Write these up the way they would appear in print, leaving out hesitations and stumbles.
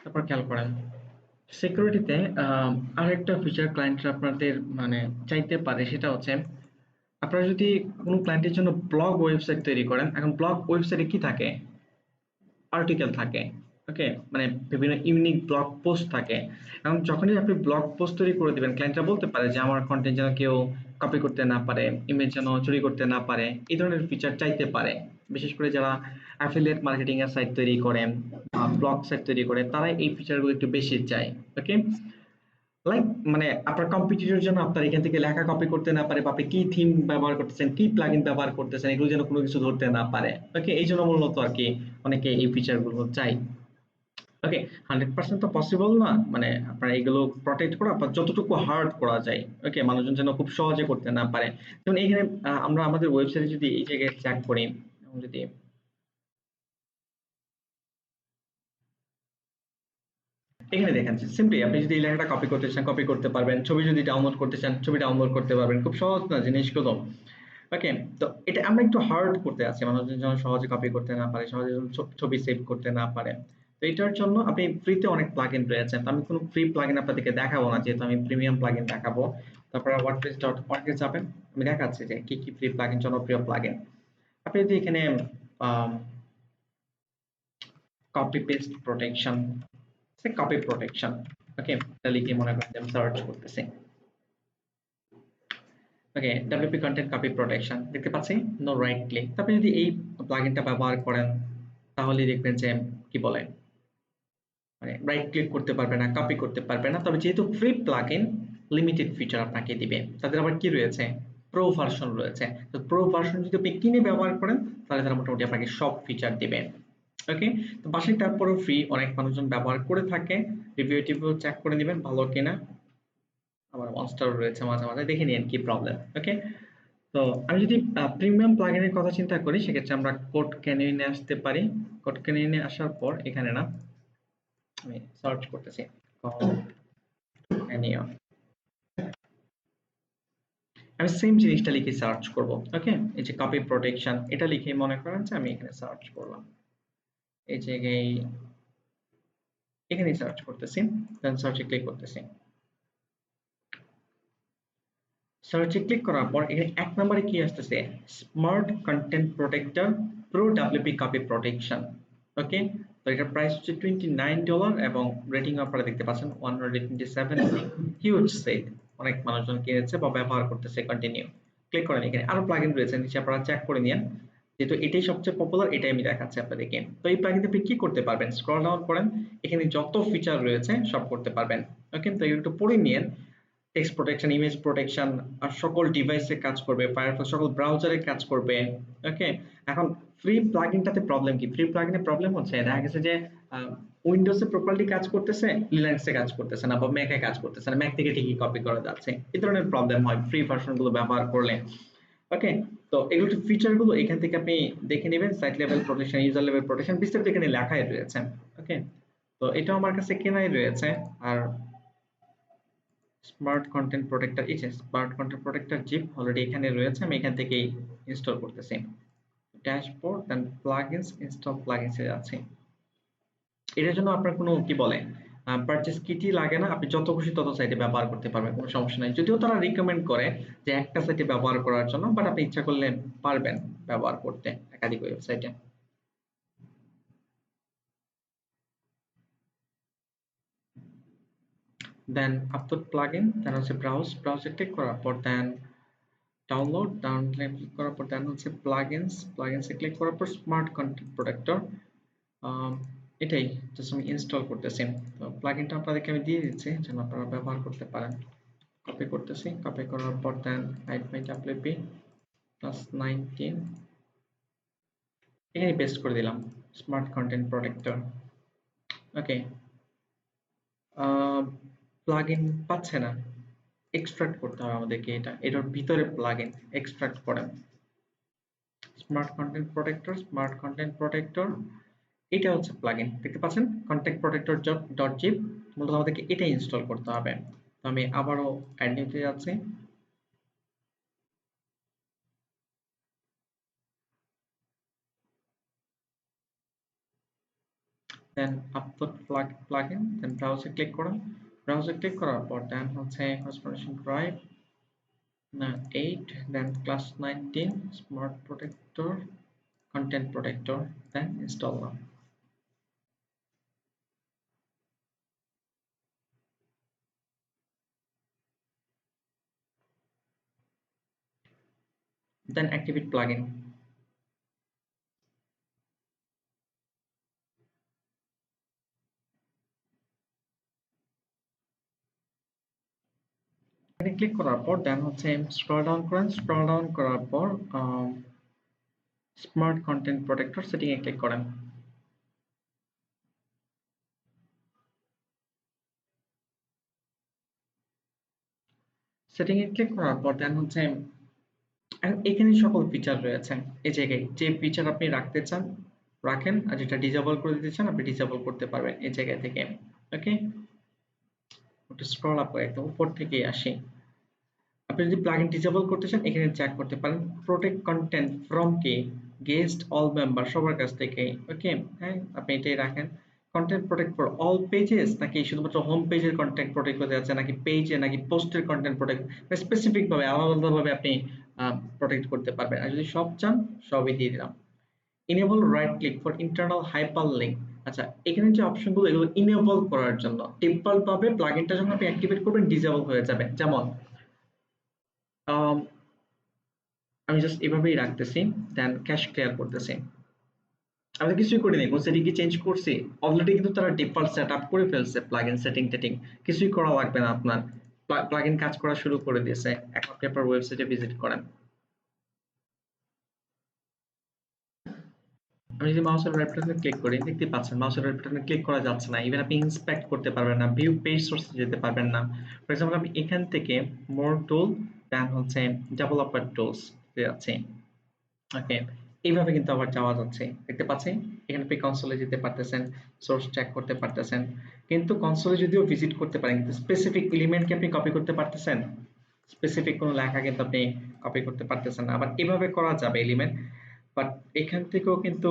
তারপর খেয়াল করেন সিকিউরিটিতে আরেকটা ফিচার ক্লায়েন্টরা আপনাদের মানে চাইতে পারে, সেটা হচ্ছে আপনারা যদি কোনো ক্লায়েন্টের জন্য ব্লগ ওয়েবসাইট তৈরি করেন, এখন ব্লগ ওয়েবসাইটে কি থাকে? আর্টিকেল থাকে। ওকে, মানে বিভিন্ন ইউনিক ব্লগ পোস্ট থাকে। এবং যখনই আপনি ব্লগ পোস্ট তৈরি করে দিবেন, ক্লায়েন্টরা বলতে পারে যে আমার কন্টেন্ট যেন কেউ কপি করতে না পারে, ইমেজ যেন চুরি করতে না পারে, এই ধরনের ফিচার চাইতে পারে। বিশেষ করে যারা অ্যাফিলিয়েট মার্কেটিং এর সাইট তৈরি করেন, ব্লগ সাইট তৈরি করে, তারা এই ফিচারগুলো একটু বেশি চায়। ওকে, লাইক মানে আপনার কম্পিটিটর যেন আপনার এখান থেকে লেখা কপি করতে না পারে, বা আপনি কি থিম ব্যবহার করতেছেন, কি প্লাগইন ব্যবহার করতেছেন, এগুলো যেন কোনো কিছু ধরতে না পারে। ওকে, এই জন্য মূলত আর কি অনেকে এই ফিচার গুলো চাই। ওকে, 100% তো পসিবল না, মানে আপনার এগুলো প্রটেক্ট করা আপনার যতটুকু হার্ড করা যায়। ওকে, মানুষজন যেন খুব সহজে করতে না পারে। যেমন এখানে আমরা আমাদের ওয়েবসাইটে যদি এই জায়গায় চেক করি, যদি এখানে দেখেন সিম্পলি আপনি যদি এই লেখাটা কপি করতে চান কপি করতে পারবেন, ছবি যদি ডাউনলোড করতে চান ছবি ডাউনলোড করতে পারবেন, খুব সহজ না জিনিসগুলো। ওকে, তো এটা আমরা একটু হার্ড করতে আছি, মানুষজন যেন সহজে কপি করতে না পারে, সহজে যেন ছবি সেভ করতে না পারে। তো এটার জন্য আপনি ফ্রিতে অনেক প্লাগইন রয়েছে, তো আমি কোনো ফ্রি প্লাগইন আপনাদেরকে দেখাবো না, যেহেতু আমি প্রিমিয়াম প্লাগইন দেখাবো। তারপরে wordpress.org এ যাবেন, আমি দেখাচ্ছি যে কি কি ফ্রি প্লাগইন, জনপ্রিয় প্লাগইন। আপনি যদি এখানে copy paste protection, copy protection, okay, এটা লিখে মনে করেন যে আমি সার্চ করতেছি। Okay, WP content copy protection দেখতে পাচ্ছি, নো রাইট ক্লিক। আপনি যদি এই প্লাগইনটা ব্যবহার করেন তাহলে দেখবেন যে কি বলে, মানে রাইট ক্লিক করতে পারবে না, কপি করতে পারবে না। তবে যেহেতু ফ্রি প্লাগইন, লিমিটেড ফিচার আপনাকে দিবে। তাদের আবার কি রয়েছে, প্রো ভার্সন রয়েছে। তো প্রো ভার্সন যদি আপনি কিনে ব্যবহার করেন তাহলে তারা মোটামুটি আপনাকে সব ফিচার দিবে। ওকে, তো বাসায় তারপরেও ফ্রি, অনেক মানুষজন ব্যবহার করে থাকে। রিভিউ টিভিউ চেক করে নেবেন ভালো কিনা। আবার মনস্টার রয়েছে মাঝে মাঝে, দেখে নিন কি প্রবলেম। ওকে, তো আমি যদি প্রিমিয়াম প্লাগইনের কথা চিন্তা করি, সেক্ষেত্রে আমরা কোড ক্যানিয়নে আসতে পারি। কোড ক্যানিয়নে আসার পর এখানে না আমি সার্চ করতেছি কোড ক্যানিয়ন, আমি সেম জিনিসটা লিখে সার্চ করব। ওকে, এই যে কপি প্রোটেকশন এটা লিখে মনে করেন যে আমি এখানে সার্চ করলাম, এই জায়গায় এখানে সার্চ করতেছি, দেন সার্চে ক্লিক করতেছি। সার্চে ক্লিক করার পর এখানে এক নম্বরে কি আসতেছে, smart content protector pro WP copy protection. Okay, তো এটার প্রাইস হচ্ছে $29 এবং রেটিং আপনারা দেখতে পাচ্ছেন 127, হিউজ সেল, অনেক মানুষজন কিনেছে বা ব্যবহার করতেছে কন্টিনিউ। ক্লিক করেন, এখানে আরো প্লাগইন রয়েছে, নিচে আপনারা চেক করে নিন, যেহেতু এটাই সবচেয়ে পপুলার এটাই আমি দেখাচ্ছি আপনাদেরকে। তো এই প্লাগইনটা আপনি কি করতে পারবেন, স্ক্রল ডাউন করেন, এখানে যত ফিচার রয়েছে সব করতে পারবেন। ওকে, তো একটু পড়ে নিন। টেক্সট প্রোটেকশন, ইমেজ প্রোটেকশন, আর সকল ডিভাইসে কাজ করবে, ফায়ারফক্স সকল ব্রাউজারে কাজ করবে। ওকে, এখন ফ্রি প্লাগইনটাতে প্রবলেম কি, ফ্রি প্লাগইনে প্রবলেম হচ্ছে দেখা গেছে যে উইন্ডোজে প্রপারলি কাজ করতেছে, লিনাক্সে কাজ করতেছে না, বা ম্যাকে কাজ করতেছে না, ম্যাক থেকে ঠিকই কপি করা যাচ্ছে, এই ধরনের প্রবলেম হয় ফ্রি ভার্সন গুলো ব্যবহার করলে। ওকে, তো এগুলো ফিচার গুলো এখান থেকে আপনি দেখে নেবেন, site level protection, user level protection বিস্তারিত এখানে লেখাই রয়েছে। ওকে, তো এটা আমার কাছে কেনাই রয়েছে। আর স্মার্ট কন্টেন্ট প্রোটেক্টর, এই যে smart content protector zip already এখানে রয়েছে, আমি এখান থেকেই ইনস্টল করতেছি। Dashboard then plugins, install plugins এ যাচ্ছি। এটার জন্য আপনার কোনো কি বলে পারচেজ কিটই লাগে না, আপনি যত খুশি তত সাইটে ব্যবহার করতে পারবেন, কোনো সমস্যা নাই। যদিও তারা রিকমেন্ড করে যে একটা সাইটে ব্যবহার করার জন্য, বাট আপনি ইচ্ছা করলে পারবেন ব্যবহার করতে একাধিক ওয়েবসাইটে। দেন আপলোড প্লাগইন, দেন হচ্ছে ব্রাউজে ক্লিক করার পর দেন ডাউনলোডে ক্লিক করার পর দেন হচ্ছে প্লাগইনসে ক্লিক করার পর স্মার্ট কন্টেন্ট প্রোটেক্টর, এটাই জাস্ট আমি ইনস্টল করতেছি। তো প্লাগইনটা আপনাদেরকে আমি দিয়ে দিচ্ছি যেন আপনারা ব্যবহার করতে পারেন। কপি করতেছি, কপি করার পর দেন হাইড মাই ডাব্লিউপি +19 এখানে পেস্ট করে দিলাম স্মার্ট কন্টেন্ট প্রোটেক্টর। ওকে, প্লাগইন পাচ্ছে না, এক্সট্রাক্ট করতে হবে আমাদেরকে, এটার ভিতরে প্লাগইন এক্সট্রাক্ট করেন। স্মার্ট কন্টেন্ট প্রোটেক্টর এটা হচ্ছে প্লাগইন, দেখতে পাচ্ছেন কন্টেন্ট প্রোটেক্টর ডট জিপ, মূলত আমাদেরকে এটা ইনস্টল করতে হবে। তো আমি আবারও অ্যাড নিউতে যাচ্ছি। দেন আপলোড প্লাগইন, দেন ব্রাউজে ক্লিক করুন। ব্রাউজে ক্লিক করার পর দেন হচ্ছে কনফিগারেশন ড্রাইভ না 8, then class 19 smart protector content protector, then install now. Then activate plugin. এখানে ক্লিক করার পর দেন হচ্ছে স্ক্রল ডাউন করেন, স্ক্রল ডাউন করার পর স্মার্ট কন্টেন্ট প্রোটেক্টর সেটিং এ ক্লিক করেন। সেটিং এ ক্লিক করার পর দেন হচ্ছে এখানে সকল ফিচার রয়েছে। এই জায়গায় যে ফিচার আপনি রাখতে চান রাখেন, আর যেটা ডিসেবল করে দিতে চান আপনি ডিসেবল করতে পারবেন এই জায়গা থেকে। ওকে, একটু স্ক্রল আপ করে একদম উপর থেকে আসি। আপনি যদি প্লাগইন ডিসেবল করতে চান এখানে চেক করতে পারেন protect content from K guest all member সবার কাছ থেকে। ওকে, হ্যাঁ আপনি এটাই রাখেন। Content protect for all pages, নাকি শুধুমাত্র হোম পেজের কন্টেন্ট প্রোটেক্ট করতে যাচ্ছে, নাকি পেজে নাকি পোস্টের কন্টেন্ট প্রোটেক্ট, স্পেসিফিক ভাবে আলাদা আলাদাভাবে আপনি প্রোটেক্ট করতে পারবেন। আর যদি সব চান সবই দিয়ে দিলাম। Enable right click for internal hyperlink. আচ্ছা, এখানে যে অপশনগুলো এগুলো ইনেবল করার জন্য ডিফল্ট ভাবে প্লাগইনটা যখন আপনি অ্যাক্টিভেট করবেন ডিসেবল হয়ে যাবে। যেমন আমি জাস্ট এভাবেই রাখতেছি, দেন ক্যাশ ক্লিয়ার করতেছি। আমি কিছুই করিনি, কোন সেটিং কি চেঞ্জ করছি? অলরেডি কিন্তু তারা ডিফল্ট সেটআপ করে ফেলছে প্লাগইন সেটিং টেটিং, কিছুই করা লাগবে না আপনার। প্লাগইন কাজ করা শুরু করে দিয়েছে। এখন আপনি আপনার ওয়েবসাইটে ভিজিট করেন। আমি যদি মাউসের রাইট বাটনে ক্লিক করি দেখতে পাচ্ছেন মাউসের রাইট বাটনে ক্লিক করা যাচ্ছে না, ইভেন আপনি ইন্সপেক্ট করতে পারবেন না, ভিউ পেজ সোর্সে যেতে পারবেন না। ফর এক্সাম্পল আমি এখান থেকে মোর টুল, দেন হচ্ছে ডেভেলপার টুলস যাচ্ছি। ওকে, এইভাবে কিন্তু আবার যাওয়া যাচ্ছে, দেখতে পাচ্ছেন এখানে আপনি কনসোলে যেতে পারতেছেন, সোর্স চেক করতে পারতেছেন। কিন্তু কনসোলে যদিও ভিজিট করতে পারেন কিন্তু স্পেসিফিক এলিমেন্ট কি আপনি কপি করতে পারতেছেন? স্পেসিফিক কোনো লেখা কিন্তু আপনি কপি করতে পারতেছেন না। আবার এভাবে করা যাবে এলিমেন্ট, বাট এখান থেকেও কিন্তু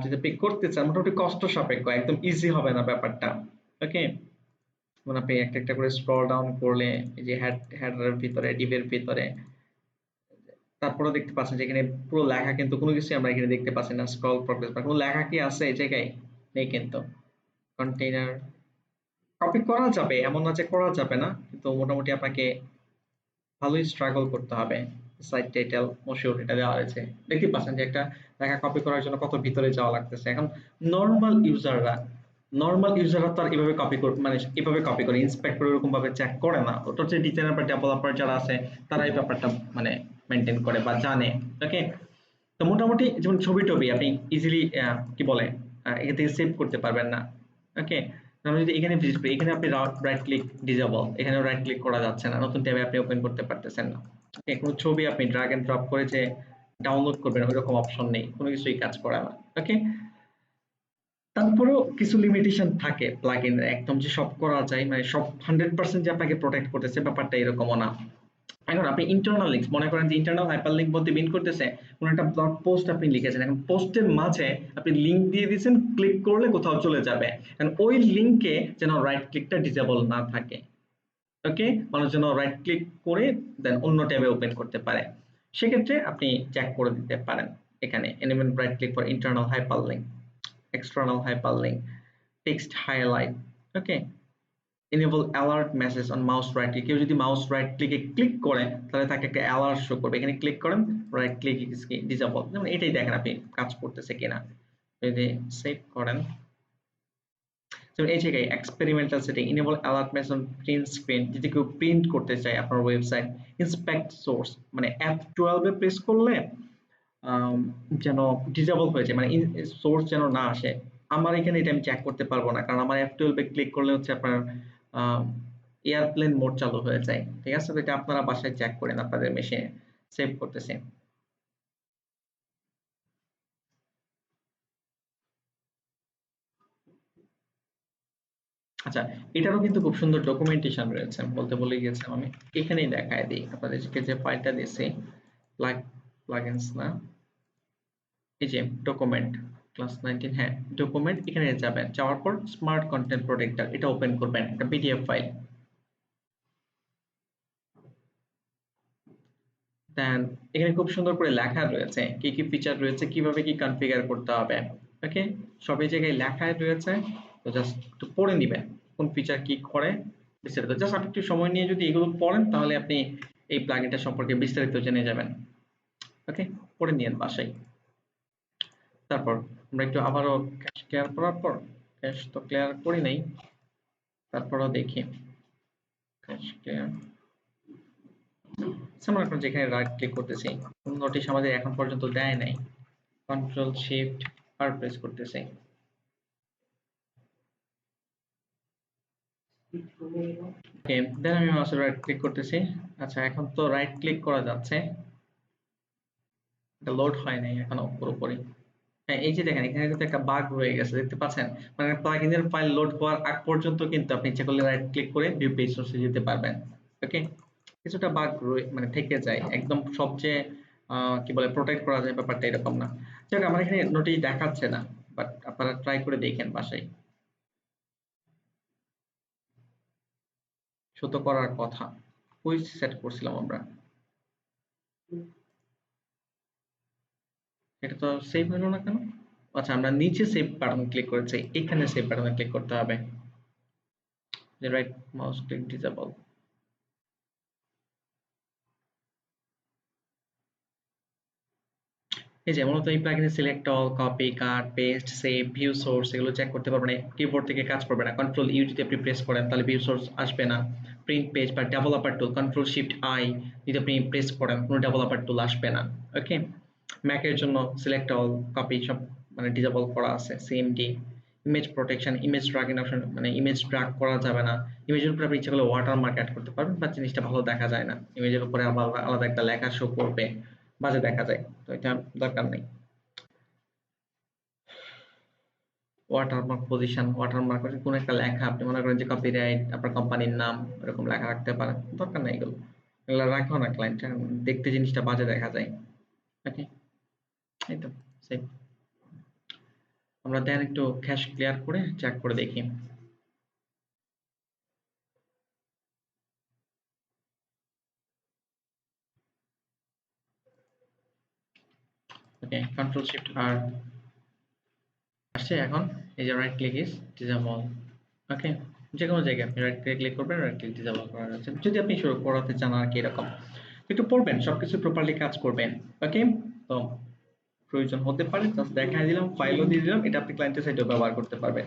যদি আপনি করতে চান মোটামুটি কষ্ট সাপেক্ষ, একদম ইজি হবে না ব্যাপারটা। ওকে, মানে আপনি একটা একটা করে স্ক্রল ডাউন করলে এই যে হেডারের ভিতরে ডিভের ভিতরে তারপরে দেখতে পাচ্ছেন যে এখানে পুরো লেখা কিন্তু কোনো কিছু আমরা এখানে দেখতে পাচ্ছি না, স্ক্রল প্রগ্রেস বা কোনো লেখা কি আছে এই জায়গায়? নেই কিন্তু। কন্টেইনার কপি করা যাবে, এমন না যে করা যাবে না, কিন্তু মোটামুটি আপনাকে ভালোই স্ট্রাগল করতে হবে। সাইট টাইটেল মশিউর এটা দেওয়া হয়েছে, দেখতে পাচ্ছেন যে একটা লেখা কপি করার জন্য কত ভিতরে যাওয়া লাগতেছে। এখন নর্মাল ইউজাররা তো আর এভাবে কপি মানে এভাবে কপি করে ইন্সপেক্ট করে এরকম ভাবে চেক করে না। ওটা হচ্ছে ডিজাইনার বা ডেভেলপার যারা আছে তারা এই ব্যাপারটা মানে মেনটেন করে বা জানে। ওকে, তো মোটামুটি যেমন ছবি টবি আপনি ইজিলি কি বলে এখান থেকে সেভ করতে পারবেন না। ওকে, আমরা যদি এখানে ভিজিট করি এখানে আপনি রাইট ক্লিক ডিসেবল, এখানে রাইট ক্লিক করা যাচ্ছে না, নতুন ট্যাবে আপনি ওপেন করতে পারতেছেন না। ওকে, কোনো ছবি আপনি ড্র্যাগ এন্ড ড্রপ করে যে ডাউনলোড করবেন ওইরকম অপশন নেই, কোনো কিছুই কাজ করে না। ওকে, তারপরেও কিছু লিমিটেশন থাকে প্লাগইনের, একদম যে সব করা যায় মানে সব 100% যে আপনাকে প্রোটেক্ট করতেছে ব্যাপারটা এরকমও না। এখন আপনি ইন্টারনাল লিঙ্কস মনে করেন যে ইন্টারনাল হাইপারলিংক বলতে মিন করতেছে কোন একটা ব্লগ পোস্ট আপনি লিখেছেন, এখন পোস্টের মাঝে আপনি লিংক দিয়ে দিয়েছেন, ক্লিক করলে কোথাও চলে যাবে, এখন ওই লিংকে যেন রাইট ক্লিকটা ডিসেবল না থাকে। ওকে, মানুষ যেন রাইট ক্লিক করে দেন অন্য ট্যাবে ওপেন করতে পারে, সেক্ষেত্রে আপনি চেক করে দিতে পারেন এখানে enable right click for internal hyperlink, external hyperlink, text highlight. Okay, enable alert message on mouse right click, কেউ যদি মাউস রাইট ক্লিকে ক্লিক করে তাহলে তাকে একটা অ্যালার্ট শো করবে, এখানে ক্লিক করেন রাইট ক্লিক ইজ ডিসেবল, যেমন এটাই দেখেন আপনি কাজ করতেছে কিনা। যদি সেভ করেন যেমন এই জায়গায় experimental setting enable alert message on print screen, যদি কেউ প্রিন্ট করতে চায় আপনার ওয়েবসাইট। ইন্সপেক্ট সোর্স মানে F12 এ প্রেস করলে যেন ডিসেবল হয়ে যায়, মানে সোর্স যেন না আসে। আমার এখানে এটা আমি চেক করতে পারবো না কারণ আমার F12 এ ক্লিক করলে হচ্ছে আপনার এয়ারপ্লেন মোড চালু হয়ে যায়। ঠিক আছে, তো এটা আপনারা বাসায় চেক করেন আপনাদের মেশিনে। সেভ করতেছি। আচ্ছা, এটারও কিন্তু খুব সুন্দর ডকুমেন্টেশন রয়েছে, বলতে ভুলে গিয়েছিলাম আমি, এখানেই দেখায় দিই আপনাদেরকে যে ফাইলটা দিয়েছি প্লাগইনস না, এই যে ডকুমেন্ট ক্লাস 19, হ্যাঁ, ডকুমেন্ট এখানে যাবেন, যাওয়ার পর স্মার্ট কন্টেন্ট প্রোটেক্টর এটা ওপেন করবেন, একটা পিডিএফ ফাইল। দেন এখানে খুব সুন্দর করে লেখা রয়েছে কি কি ফিচার রয়েছে, কিভাবে কি কনফিগার করতে হবে। ওকে, সব এই জায়গায় লেখাই রয়েছে, তো জাস্ট একটু পড়ে নিবেন কোন ফিচার কি করে বিস্তারিত। জাস্ট আপনি একটু সময় নিয়ে যদি এগুলো পড়েন তাহলে আপনি এই প্লাগইনটা সম্পর্কে বিস্তারিত জেনে যাবেন। ওকে, পড়ে নিয়েন বাসায়। তারপর আমরা একটু আবারও ক্যাশ ক্লিয়ার করার পর, ক্যাশ তো ক্লিয়ার করি নাই, তারপরও দেখি ক্যাশ ক্লিয়ার। আমরা এখন যেখানে রাইট ক্লিক করতেছি, নোটিশ আমাদের এখন পর্যন্ত দেয় নাই, কন্ট্রোল শিফট আর প্রেস করতেছি। ওকে, দেন আমি মাউসের রাইট ক্লিক করতেছি। আচ্ছা, এখন তো রাইট ক্লিক করা যাচ্ছে, এটা লোড হয় নাই এখনো পুরোপুরি। হ্যাঁ, এই যে দেখেন এখানে কিন্তু একটা বাগ হয়ে গেছে, দেখতে পাচ্ছেন? মানে প্লাগইনের ফাইল লোড হওয়ার আগ পর্যন্ত কিন্তু আপনি ইচ্ছা করলে রাইট ক্লিক করে ভিউ পেজ সোর্সে যেতে পারবেন। ওকে, কিছুটা বাগ মানে থেকে যায়, একদম সবচেয়ে কি বলে প্রোটেক্ট করা যায় ব্যাপারটা এরকম না। যাক, আমার এখানে নোটিশ দেখাচ্ছে না, বাট আপনারা ট্রাই করে দেখেন বাসায়, শো তো করার কথা। কুইজ সেট করছিলাম আমরা, এটা তো সেভ হলো না কেন? আচ্ছা, আমরা নিচে সেভ বাটন ক্লিক করেছি, এখানে সেভ বাটনে ক্লিক করতে হবে, যে রাইট মাউস ক্লিক ডিসেবল। এই যে মূলত এই প্লাগইনে সিলেক্ট অল, কপি, কাট, পেস্ট, সেভ, ভিউ সোর্স এগুলো চেক করতে পারবেন। কিবোর্ড থেকে কাজ করবে না, কন্ট্রোল ইউ যদি আপনি প্রেস করেন তাহলে ভিউ সোর্স আসবে না। প্রিন্ট পেজ বা developer tool, control shift I যদি আপনি প্রেস করেন কোনো ডেভেলপার টুল আসবে না। ওকে, ম্যাকের জন্য সিলেক্ট অল, কপি সব মানে ডিসেবল করা আছে। CMD, image protection, image dragging option, মানে ইমেজ ড্রাগ করা যাবে না। ইমেজের উপরে আপনি ইচ্ছা করলে ওয়াটারমার্ক অ্যাড করতে পারবেন, বাট জিনিসটা ভালো দেখা যায় না, ইমেজের উপরে আবার আলাদা একটা লেখা শো করবে, বাজে দেখা যায়, তো এটা দরকার নেই। ওয়াটারমার্ক পজিশন, ওয়াটারমার্ক কোন একটা লেখা আপনি মনে করেন যে কপিরাইট, আপনার কোম্পানির নাম এরকম লেখা রাখতে পারেন, দরকার নেই এগুলো, এগুলো রাখো না ক্লায়েন্ট, দেখতে জিনিসটা বাজে দেখা যায়। ওকে, এই তো সেভ। আমরা দেন একটু ক্যাশ ক্লিয়ার করে চেক করে দেখি। ওকে, কন্ট্রোল শিফট আর আসছে এখন। এই যে রাইট ক্লিক ইজ ডিসেবল। ওকে, যে কোনো জায়গায় আপনি রাইট ক্লিক করবেন, রাইট ক্লিক ডিসেবল করা যাচ্ছে যদি আপনি শুরু করাতে চান আর কি। এরকম একটু পড়বেন, সবকিছু প্রপারলি কাজ করবেন। ওকে, তো প্রয়োজন হতে পারে, জাস্ট দেখাই দিলাম, ফাইলও দিয়ে দিলাম, এটা আপনি ক্লায়েন্টের সাইটেও ব্যবহার করতে পারবেন।